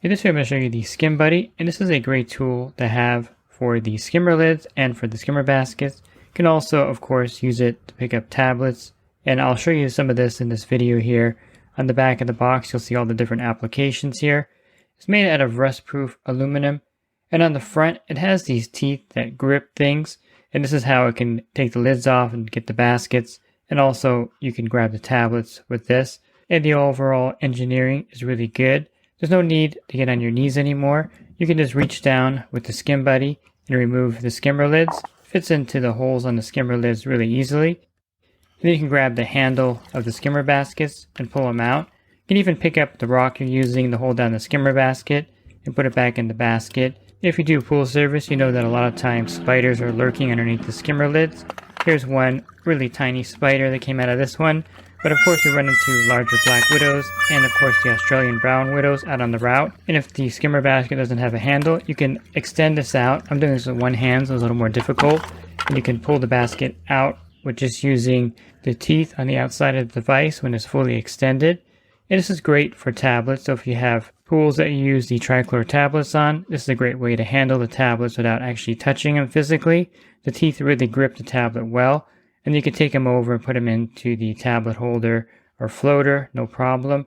In this video, I'm going to show you the Skim Buddy, and this is a great tool to have for the skimmer lids and for the skimmer baskets. You can also, of course, use it to pick up tablets, and I'll show you some of this in this video here. On the back of the box, you'll see all the different applications here. It's made out of rust-proof aluminum, and on the front, it has these teeth that grip things, and this is how it can take the lids off and get the baskets, and also you can grab the tablets with this. And the overall engineering is really good. There's no need to get on your knees anymore. You can just reach down with the Skim Buddy and remove the skimmer lids. Fits into the holes on the skimmer lids really easily. And then you can grab the handle of the skimmer baskets and pull them out. You can even pick up the rock you're using to hold down the skimmer basket and put it back in the basket. If you do pool service, you know that a lot of times spiders are lurking underneath the skimmer lids. Here's one really tiny spider that came out of this one. But of course you run into larger black widows and of course the Australian brown widows out on the route. And if the skimmer basket doesn't have a handle, you can extend this out. I'm doing this with one hand, so it's a little more difficult. And you can pull the basket out with just using the teeth on the outside of the device when it's fully extended. And this is great for tablets, so if you have pools that you use the tricolor tablets on, this is a great way to handle the tablets without actually touching them physically. The teeth really grip the tablet well. And you can take them over and put them into the tablet holder or floater, no problem.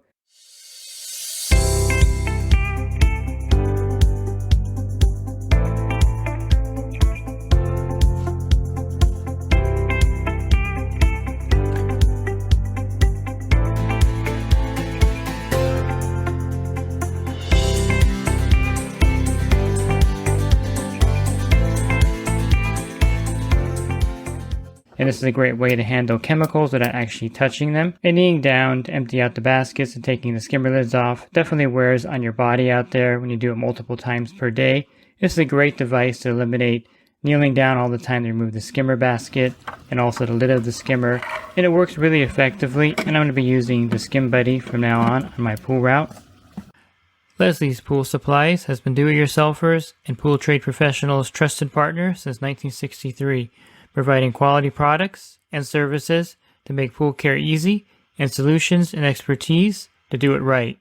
And this is a great way to handle chemicals without actually touching them. And kneeling down to empty out the baskets and taking the skimmer lids off definitely wears on your body out there when you do it multiple times per day. This is a great device to eliminate kneeling down all the time to remove the skimmer basket and also the lid of the skimmer. And it works really effectively, and I'm going to be using the Skim Buddy from now on my pool route. Leslie's Pool Supplies has been do-it-yourselfers and pool trade professionals' trusted partner since 1963. Providing quality products and services to make pool care easy and solutions and expertise to do it right.